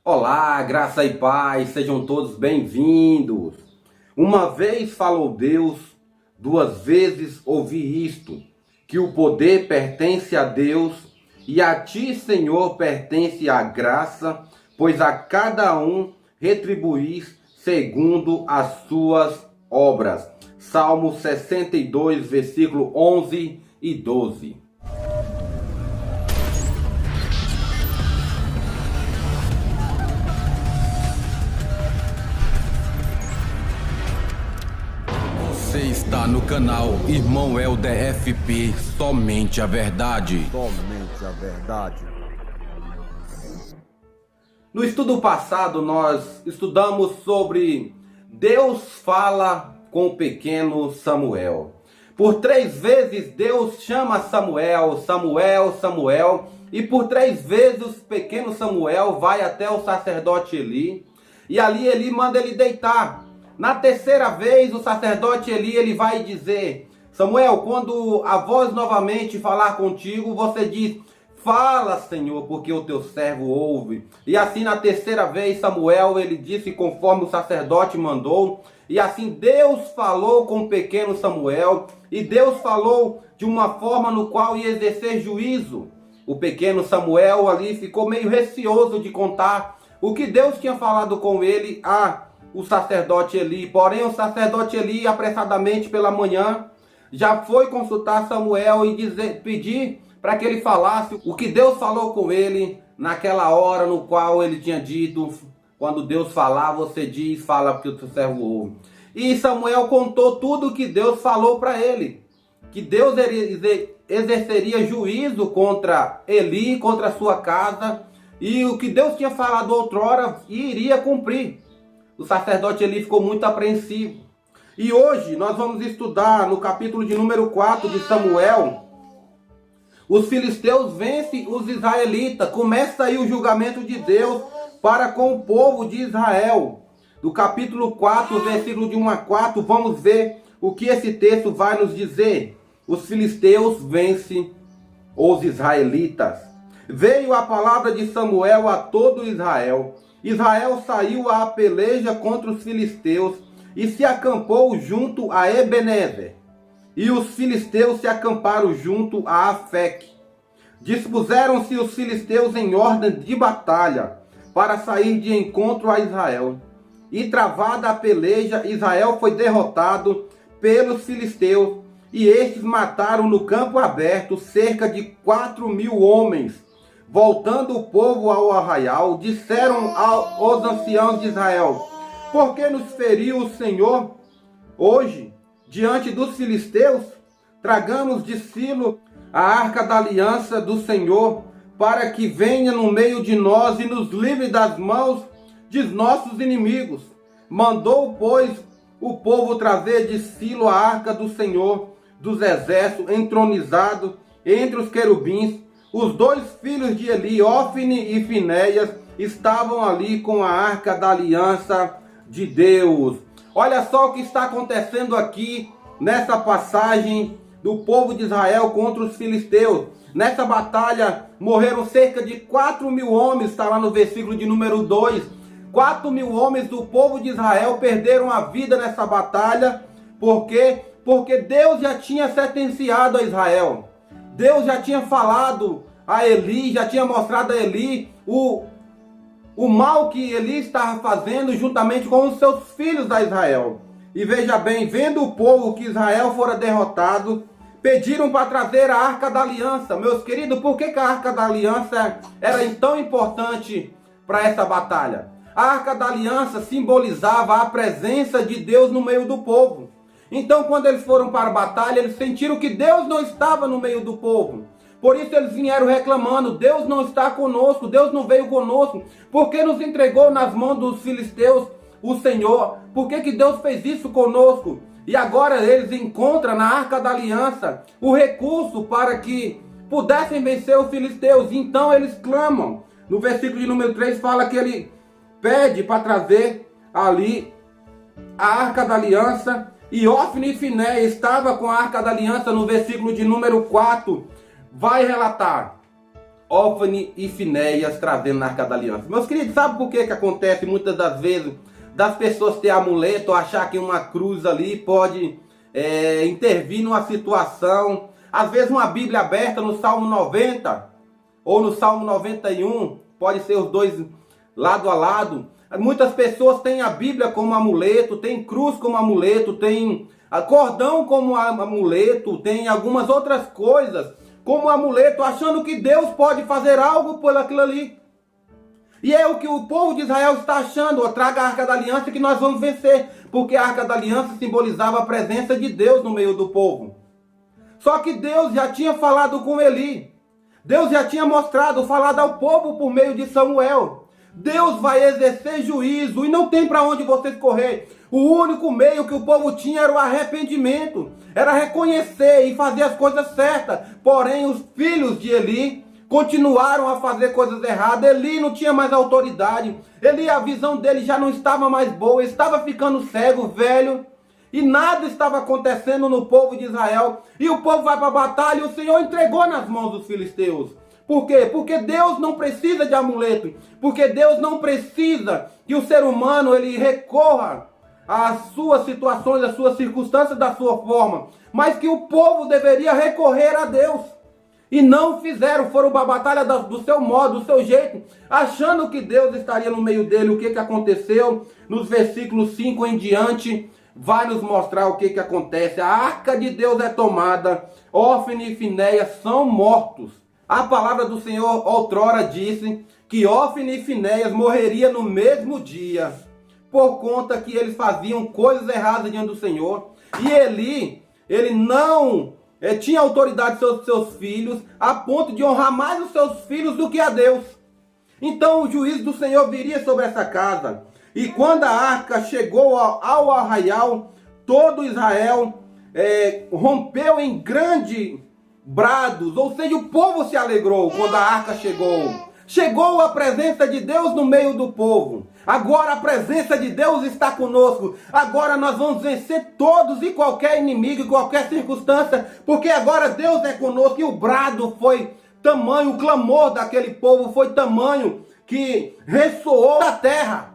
Olá, graça e paz, sejam todos bem-vindos. Uma vez falou Deus, duas vezes ouvi isto, que o poder pertence a Deus e a ti, Senhor, pertence a graça, pois a cada um retribuís segundo as suas obras. Salmo 62, versículo 11 e 12. Você está no canal Irmão Helder FP, somente a verdade. Somente a verdade. No estudo passado, nós estudamos sobre Deus fala com o pequeno Samuel. Por 3 vezes Deus chama Samuel, Samuel, Samuel, e por 3 vezes o pequeno Samuel vai até o sacerdote Eli, e ali Eli manda ele deitar. Na 3ª vez, o sacerdote Eli ele vai dizer: Samuel, quando a voz novamente falar contigo, você diz: fala, Senhor, porque o teu servo ouve. E assim na 3ª vez, Samuel ele disse conforme o sacerdote mandou. E assim Deus falou com o pequeno Samuel. E Deus falou de uma forma no qual ia exercer juízo. O pequeno Samuel ali ficou meio receoso de contar o que Deus tinha falado com ele o sacerdote Eli. Porém, o sacerdote Eli, apressadamente pela manhã, já foi consultar Samuel e pedir para que ele falasse o que Deus falou com ele naquela hora no qual ele tinha dito: quando Deus falar, você diz, fala porque o teu servo ouve. E Samuel contou tudo o que Deus falou para ele, que Deus exerceria juízo contra Eli, contra a sua casa, e o que Deus tinha falado outrora iria cumprir. O sacerdote Eli ficou muito apreensivo. E hoje nós vamos estudar no capítulo de número 4 de Samuel. Os filisteus vencem os israelitas. Começa aí o julgamento de Deus para com o povo de Israel. Do capítulo 4, versículo de 1 a 4, vamos ver o que esse texto vai nos dizer. Os filisteus vencem os israelitas. Veio a palavra de Samuel a todo Israel. Israel saiu à peleja contra os filisteus e se acampou junto a Ebenezer. E os filisteus se acamparam junto a Afec. Dispuseram-se os filisteus em ordem de batalha para sair de encontro a Israel. E travada a peleja, Israel foi derrotado pelos filisteus, e estes mataram no campo aberto cerca de 4.000 homens. Voltando o povo ao arraial, disseram aos anciãos de Israel: por que nos feriu o Senhor hoje diante dos filisteus? Tragamos de Silo a arca da aliança do Senhor, para que venha no meio de nós e nos livre das mãos de nossos inimigos. Mandou, pois, o povo trazer de Silo a arca do Senhor dos exércitos, entronizado entre os querubins. Os 2 filhos de Eli, Ofni e Finéias, estavam ali com a arca da aliança de Deus. Olha só o que está acontecendo aqui nessa passagem do povo de Israel contra os filisteus. Nessa batalha morreram cerca de 4.000 homens, está lá no versículo de número 2. 4.000 homens do povo de Israel perderam a vida nessa batalha. Por quê? Porque Deus já tinha sentenciado a Israel. Deus já tinha falado a Eli, já tinha mostrado a Eli o mal que Eli estava fazendo juntamente com os seus filhos da Israel. E veja bem, vendo o povo que Israel fora derrotado, pediram para trazer a Arca da Aliança. Meus queridos, por que a Arca da Aliança era tão importante para essa batalha? A Arca da Aliança simbolizava a presença de Deus no meio do povo. Então, quando eles foram para a batalha, eles sentiram que Deus não estava no meio do povo. Por isso eles vieram reclamando: Deus não está conosco, Deus não veio conosco. Por que nos entregou nas mãos dos filisteus o Senhor? Por que Deus fez isso conosco? E agora eles encontram na Arca da Aliança o recurso para que pudessem vencer os filisteus. Então eles clamam. No versículo de número 3 fala que ele pede para trazer ali a Arca da Aliança. E Ofni e Finéias estava com a Arca da Aliança. No versículo de número 4 vai relatar: Hófni e Finéias trazendo a Arca da Aliança. Meus queridos, sabe por que acontece muitas das vezes das pessoas ter amuleto, achar que uma cruz ali pode intervir numa situação? Às vezes uma Bíblia aberta no Salmo 90 ou no Salmo 91, pode ser os dois lado a lado. Muitas pessoas têm a Bíblia como amuleto, tem cruz como amuleto, tem cordão como amuleto, tem algumas outras coisas como amuleto, achando que Deus pode fazer algo por aquilo ali. E é o que o povo de Israel está achando: traga a Arca da Aliança que nós vamos vencer, porque a Arca da Aliança simbolizava a presença de Deus no meio do povo. Só que Deus já tinha falado com Eli, Deus já tinha falado ao povo por meio de Samuel. Deus vai exercer juízo e não tem para onde vocês correr. O único meio que o povo tinha era o arrependimento, era reconhecer e fazer as coisas certas. Porém, os filhos de Eli continuaram a fazer coisas erradas. Eli não tinha mais autoridade. Eli, a visão dele já não estava mais boa, estava ficando cego, velho. E nada estava acontecendo no povo de Israel. E o povo vai para a batalha e o Senhor entregou nas mãos dos filisteus. Por quê? Porque Deus não precisa de amuleto. Porque Deus não precisa que o ser humano ele recorra às suas situações, às suas circunstâncias da sua forma. Mas que o povo deveria recorrer a Deus. E não fizeram, foram para a batalha do seu modo, do seu jeito, achando que Deus estaria no meio dele. O que aconteceu? Nos versículos 5 em diante, vai nos mostrar o que acontece. A arca de Deus é tomada, Hófni e Finéias são mortos. A palavra do Senhor outrora disse que Hófni e Finéias morreria no mesmo dia, por conta que eles faziam coisas erradas diante do Senhor. E ele não tinha autoridade sobre seus filhos, a ponto de honrar mais os seus filhos do que a Deus. Então o juízo do Senhor viria sobre essa casa. E quando a arca chegou ao arraial, todo Israel rompeu em grande brados, ou seja, o povo se alegrou quando a arca chegou. Chegou a presença de Deus no meio do povo. Agora a presença de Deus está conosco. Agora nós vamos vencer todos e qualquer inimigo, e qualquer circunstância, porque agora Deus é conosco. E o brado foi tamanho, o clamor daquele povo foi tamanho que ressoou na terra.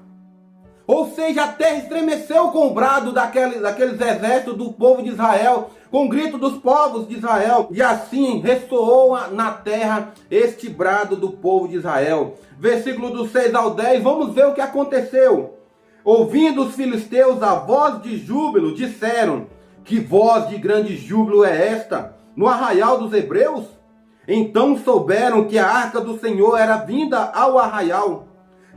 Ou seja, a terra estremeceu com o brado daqueles exércitos do povo de Israel, com o grito dos povos de Israel. E assim ressoou na terra este brado do povo de Israel. Versículo do 6 ao 10, vamos ver o que aconteceu. Ouvindo os filisteus a voz de júbilo, disseram: que voz de grande júbilo é esta no arraial dos hebreus? Então souberam que a arca do Senhor era vinda ao arraial.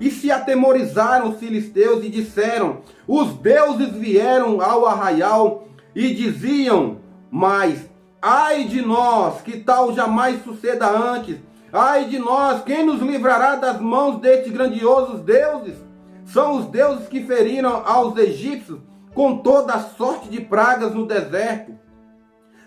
E se atemorizaram os filisteus e disseram: os deuses vieram ao arraial. E diziam mais: ai de nós, que tal jamais suceda antes. Ai de nós, quem nos livrará das mãos destes grandiosos deuses? São os deuses que feriram aos egípcios com toda a sorte de pragas no deserto.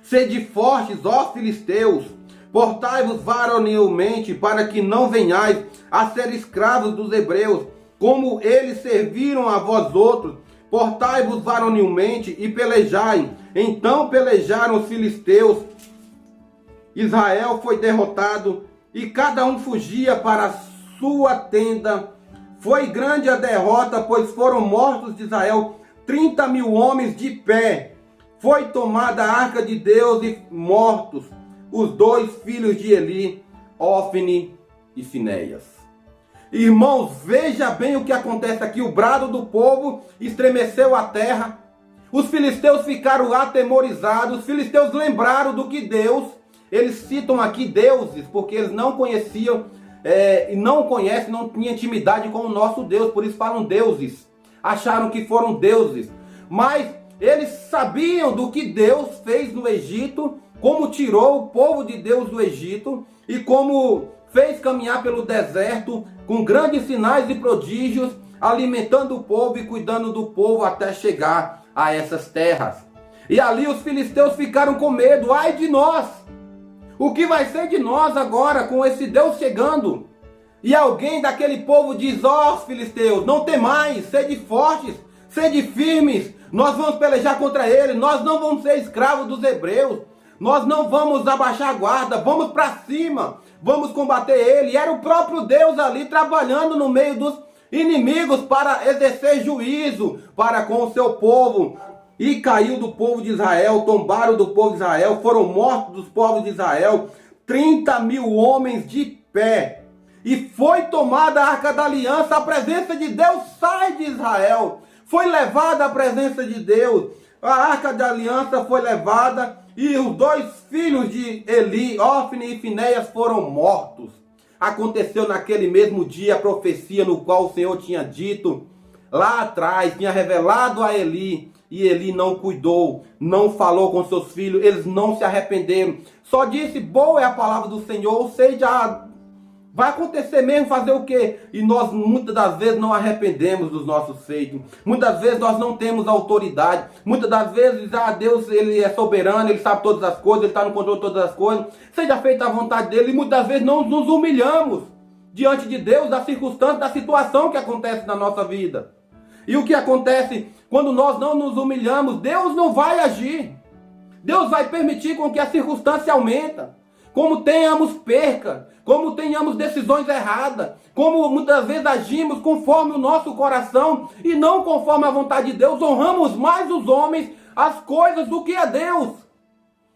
Sede fortes, ó filisteus, portai-vos varonilmente, para que não venhais a ser escravos dos hebreus, como eles serviram a vós outros. Portai-vos varonilmente e pelejai. Então pelejaram os filisteus. Israel foi derrotado e cada um fugia para a sua tenda. Foi grande a derrota, pois foram mortos de Israel 30.000 homens de pé. Foi tomada a arca de Deus e mortos os dois filhos de Eli, Hófni e Finéias. Irmãos, veja bem o que acontece aqui. O brado do povo estremeceu a terra. Os filisteus ficaram atemorizados. Os filisteus lembraram do que Deus... Eles citam aqui deuses, porque eles não conheciam, e não conhecem, não tinham intimidade com o nosso Deus. Por isso falam deuses. Acharam que foram deuses. Mas eles sabiam do que Deus fez no Egito, como tirou o povo de Deus do Egito e como fez caminhar pelo deserto com grandes sinais e prodígios, alimentando o povo e cuidando do povo até chegar a essas terras. E ali os filisteus ficaram com medo. Ai de nós! O que vai ser de nós agora com esse Deus chegando? E alguém daquele povo diz: ó filisteus, não temais, sede fortes, sede firmes, nós vamos pelejar contra ele, nós não vamos ser escravos dos hebreus, nós não vamos abaixar a guarda, vamos para cima, vamos combater ele. E era o próprio Deus ali trabalhando no meio dos inimigos para exercer juízo para com o seu povo. E caiu do povo de Israel, tombaram do povo de Israel, foram mortos dos povos de Israel 30.000 homens de pé. E foi tomada a Arca da Aliança, a presença de Deus sai de Israel. Foi levada a presença de Deus. A Arca da Aliança foi levada e os 2 filhos de Eli, Ofni e Finéias, foram mortos. Aconteceu naquele mesmo dia a profecia no qual o Senhor tinha dito lá atrás, tinha revelado a Eli. E Eli não cuidou, não falou com seus filhos, eles não se arrependeram. Só disse, boa é a palavra do Senhor, ou seja, vai acontecer mesmo, fazer o quê? E nós muitas das vezes não arrependemos dos nossos feitos. Muitas vezes nós não temos autoridade. Muitas das vezes, Deus ele é soberano, ele sabe todas as coisas, ele está no controle de todas as coisas. Seja feita a vontade dele. E muitas das vezes não nos humilhamos diante de Deus, da circunstância, da situação que acontece na nossa vida. E o que acontece quando nós não nos humilhamos? Deus não vai agir. Deus vai permitir com que a circunstância aumente. Como tenhamos perca, como tenhamos decisões erradas, como muitas vezes agimos conforme o nosso coração e não conforme a vontade de Deus, honramos mais os homens, as coisas, do que a Deus.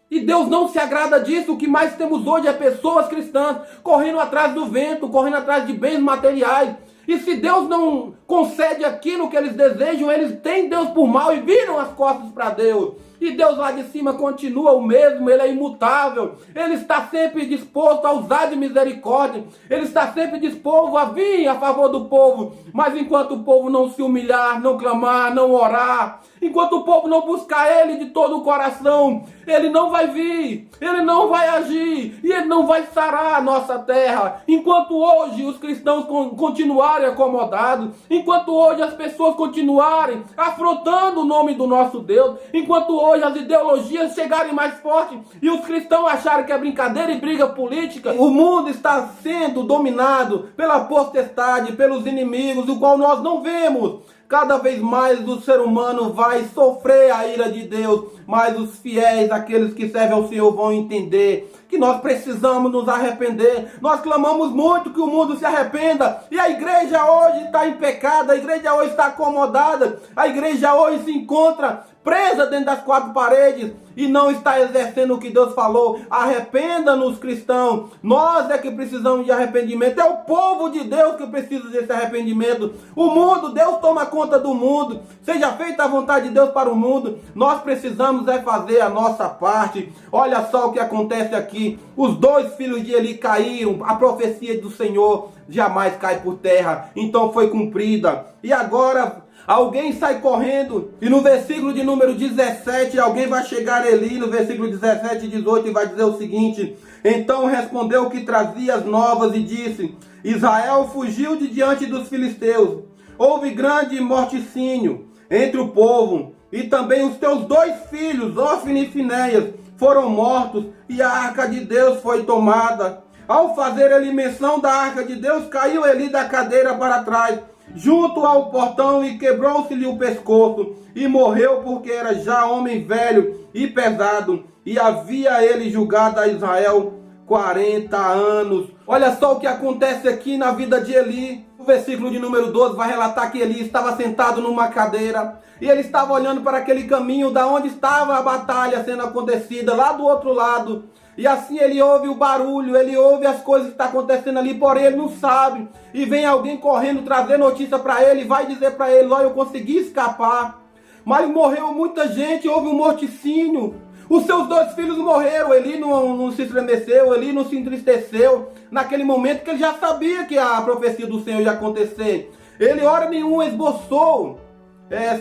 E Deus não se agrada disso. O que mais temos hoje é pessoas cristãs correndo atrás do vento, correndo atrás de bens materiais. E se Deus não concede aquilo que eles desejam, eles têm Deus por mal e viram as costas para Deus. E Deus lá de cima continua o mesmo, ele é imutável. Ele está sempre disposto a usar de misericórdia. Ele está sempre disposto a vir a favor do povo. Mas enquanto o povo não se humilhar, não clamar, não orar, enquanto o povo não buscar ele de todo o coração, ele não vai vir, ele não vai agir e ele não vai sarar a nossa terra. Enquanto hoje os cristãos continuarem acomodados, enquanto hoje as pessoas continuarem afrontando o nome do nosso Deus, enquanto hoje as ideologias chegarem mais fortes e os cristãos acharem que é brincadeira e briga política, o mundo está sendo dominado pela potestade, pelos inimigos, o qual nós não vemos. Cada vez mais o ser humano vai sofrer a ira de Deus, mas os fiéis, aqueles que servem ao Senhor, vão entender que nós precisamos nos arrepender. Nós clamamos muito que o mundo se arrependa, e a igreja hoje está em pecado, a igreja hoje está acomodada, a igreja hoje se encontra presa dentro das 4 paredes e não está exercendo o que Deus falou. Arrependa-nos, cristãos. Nós é que precisamos de arrependimento. É o povo de Deus que precisa desse arrependimento. O mundo, Deus toma conta do mundo. Seja feita a vontade de Deus para o mundo. Nós precisamos é fazer a nossa parte. Olha só o que acontece aqui. Os 2 filhos de Eli caíram. A profecia do Senhor jamais cai por terra. Então foi cumprida. E agora alguém sai correndo, e no versículo de número 17, alguém vai chegar ali, no versículo 17 e 18, e vai dizer o seguinte: então respondeu o que trazia as novas e disse: Israel fugiu de diante dos filisteus, houve grande morticínio entre o povo, e também os teus 2 filhos, Ofni e Finéias, foram mortos, e a arca de Deus foi tomada. Ao fazer ele menção da arca de Deus, caiu Eli da cadeira para trás, junto ao portão, e quebrou-se-lhe o pescoço, e morreu, porque era já homem velho e pesado, e havia ele julgado a Israel 40 anos. Olha só o que acontece aqui na vida de Eli. O versículo de número 12 vai relatar que Eli estava sentado numa cadeira, e ele estava olhando para aquele caminho da onde estava a batalha sendo acontecida, lá do outro lado. E assim ele ouve o barulho, ele ouve as coisas que estão acontecendo ali, porém ele não sabe. E vem alguém correndo trazer notícia para ele, vai dizer para ele: olha, eu consegui escapar, mas morreu muita gente, houve um morticínio. Os seus 2 filhos morreram. Eli não se estremeceu, Eli não se entristeceu naquele momento, que ele já sabia que a profecia do Senhor ia acontecer. Ele hora nenhuma esboçou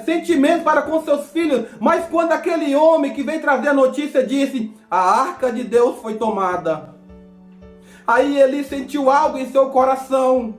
sentimento para com seus filhos, mas quando aquele homem que vem trazer a notícia disse: a arca de Deus foi tomada, aí Eli sentiu algo em seu coração.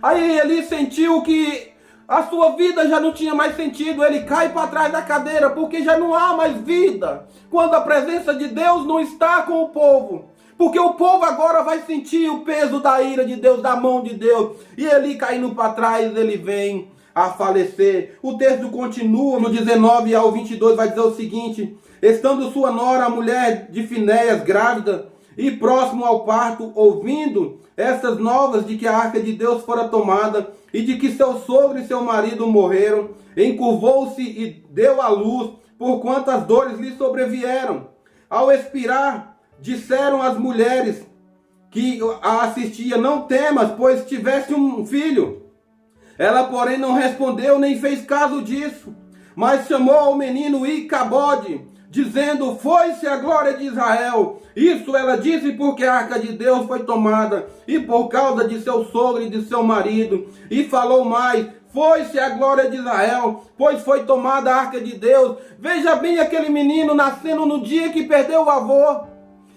Aí Eli sentiu que a sua vida já não tinha mais sentido. Ele cai para trás da cadeira, porque já não há mais vida quando a presença de Deus não está com o povo. Porque o povo agora vai sentir o peso da ira de Deus, da mão de Deus. E Eli caindo para trás, ele vem a falecer. O texto continua no 19 ao 22, vai dizer o seguinte: estando sua nora, a mulher de Finéias, grávida, e próximo ao parto, ouvindo essas novas de que a arca de Deus fora tomada e de que seu sogro e seu marido morreram, encurvou-se e deu à luz, porquanto as dores lhe sobrevieram. Ao expirar, disseram as mulheres que a assistia: não temas, pois tiveste um filho. Ela, porém, não respondeu nem fez caso disso, mas chamou ao menino Icabode, dizendo: foi-se a glória de Israel. Isso ela disse porque a arca de Deus foi tomada, e por causa de seu sogro e de seu marido. E falou mais: foi-se a glória de Israel, pois foi tomada a arca de Deus. Veja bem aquele menino nascendo no dia que perdeu o avô,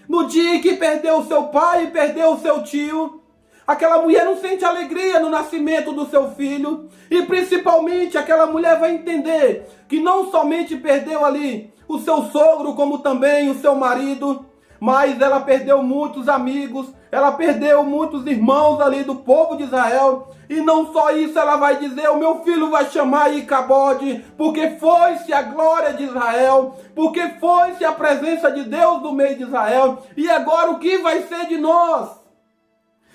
no dia que perdeu o seu pai e perdeu o seu tio. Aquela mulher não sente alegria no nascimento do seu filho. E principalmente aquela mulher vai entender que não somente perdeu ali o seu sogro, como também o seu marido, mas ela perdeu muitos amigos, ela perdeu muitos irmãos ali do povo de Israel. E não só isso, ela vai dizer: o meu filho vai chamar Icabode, porque foi-se a glória de Israel, porque foi-se a presença de Deus no meio de Israel. E agora o que vai ser de nós?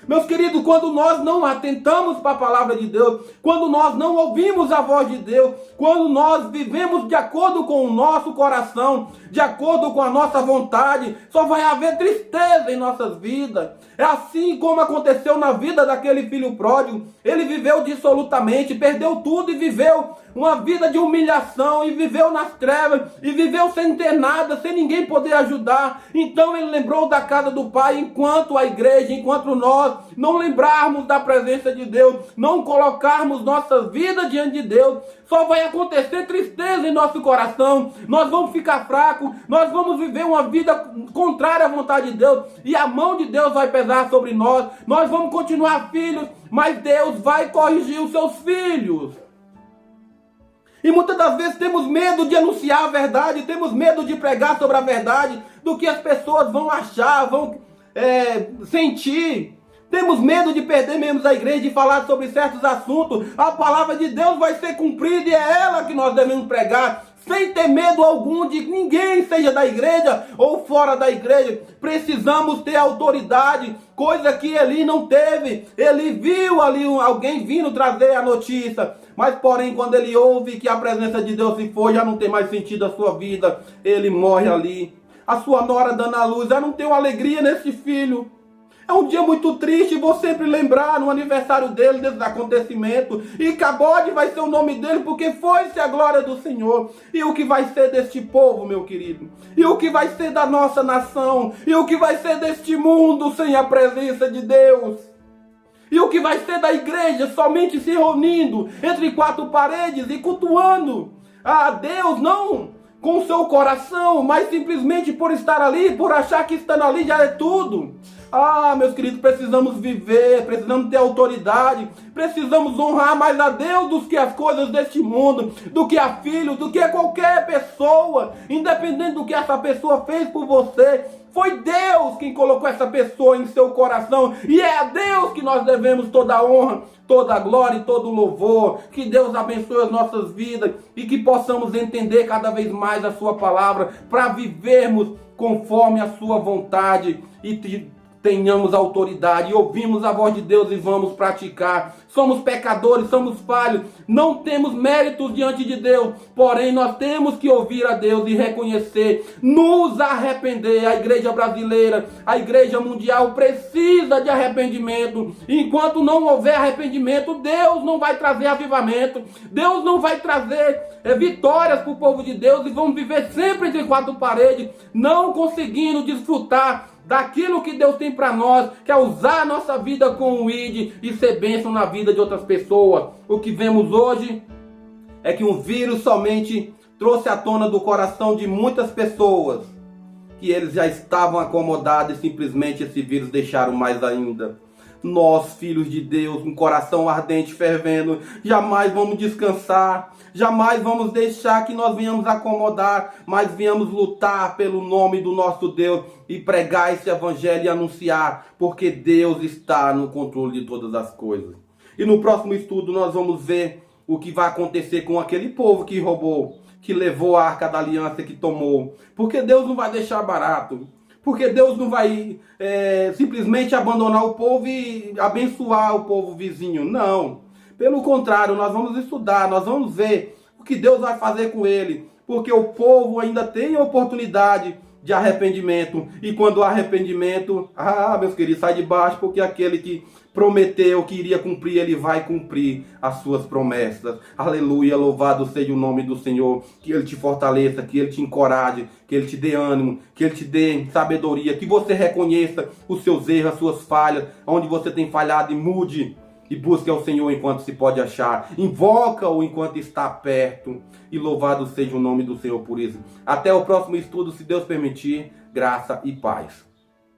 Meus queridos, quando nós não atentamos para a palavra de Deus, quando nós não ouvimos a voz de Deus, quando nós vivemos de acordo com o nosso coração, de acordo com a nossa vontade, só vai haver tristeza em nossas vidas. É assim como aconteceu na vida daquele filho pródigo. Ele viveu dissolutamente, perdeu tudo e viveu uma vida de humilhação, e viveu nas trevas, e viveu sem ter nada, sem ninguém poder ajudar. Então ele lembrou da casa do Pai. Enquanto a igreja, enquanto nós não lembrarmos da presença de Deus, não colocarmos nossas vidas diante de Deus, só vai acontecer tristeza em nosso coração. Nós vamos ficar fracos, nós vamos viver uma vida contrária à vontade de Deus, e a mão de Deus vai pesar sobre nós. Nós vamos continuar filhos, mas Deus vai corrigir os seus filhos. E muitas das vezes temos medo de anunciar a verdade, temos medo de pregar sobre a verdade, do que as pessoas vão achar, vão sentir. Temos medo de perder membros da igreja, de falar sobre certos assuntos. A palavra de Deus vai ser cumprida e é ela que nós devemos pregar, sem ter medo algum de que ninguém seja da igreja ou fora da igreja. Precisamos ter autoridade, coisa que Eli não teve. Ele viu ali alguém vindo trazer a notícia, mas porém quando ele ouve que a presença de Deus se foi, já não tem mais sentido a sua vida, ele morre ali. A sua nora dando a luz, já não tem uma alegria nesse filho. É um dia muito triste, vou sempre lembrar no aniversário dele, desse acontecimento. Icabode vai ser o nome dele, porque foi-se a glória do Senhor. E o que vai ser deste povo, meu querido? E o que vai ser da nossa nação? E o que vai ser deste mundo sem a presença de Deus? E o que vai ser da igreja somente se reunindo entre quatro paredes e cultuando a Deus, não com o seu coração, mas simplesmente por estar ali, por achar que estando ali já é tudo? Ah, meus queridos, precisamos viver, precisamos ter autoridade, precisamos honrar mais a Deus do que as coisas deste mundo, do que a filhos, do que a qualquer pessoa, independente do que essa pessoa fez por você. Foi Deus quem colocou essa pessoa em seu coração, e é a Deus que nós devemos toda a honra, toda a glória e todo o louvor. Que Deus abençoe as nossas vidas e que possamos entender cada vez mais a sua palavra, para vivermos conforme a sua vontade e tenhamos autoridade, e ouvimos a voz de Deus e vamos praticar. Somos pecadores, somos falhos, não temos méritos diante de Deus, porém nós temos que ouvir a Deus e reconhecer, nos arrepender. A igreja brasileira, a igreja mundial precisa de arrependimento. Enquanto não houver arrependimento, Deus não vai trazer avivamento, Deus não vai trazer vitórias para o povo de Deus, e vamos viver sempre entre quatro paredes, não conseguindo desfrutar daquilo que Deus tem para nós, que é usar a nossa vida com o ID e ser bênção na vida de outras pessoas. O que vemos hoje é que um vírus somente trouxe à tona do coração de muitas pessoas que eles já estavam acomodados, e simplesmente esse vírus deixaram mais ainda. Nós, filhos de Deus, com coração ardente, fervendo, jamais vamos descansar, jamais vamos deixar que nós venhamos acomodar, mas venhamos lutar pelo nome do nosso Deus e pregar esse evangelho e anunciar, porque Deus está no controle de todas as coisas. E no próximo estudo nós vamos ver o que vai acontecer com aquele povo que roubou, que levou a arca da aliança, que tomou, porque Deus não vai deixar barato. Porque Deus não vai simplesmente abandonar o povo e abençoar o povo vizinho. Não. Pelo contrário, nós vamos estudar, nós vamos ver o que Deus vai fazer com ele. Porque o povo ainda tem oportunidade de arrependimento. E quando há arrependimento, meus queridos, sai de baixo, porque aquele que prometeu que iria cumprir, ele vai cumprir as suas promessas. Aleluia, louvado seja o nome do Senhor. Que ele te fortaleça, que ele te encoraje, que ele te dê ânimo, que ele te dê sabedoria, que você reconheça os seus erros, as suas falhas, onde você tem falhado, e mude. E busque ao Senhor enquanto se pode achar. Invoca-o enquanto está perto. E louvado seja o nome do Senhor por isso. Até o próximo estudo, se Deus permitir. Graça e paz.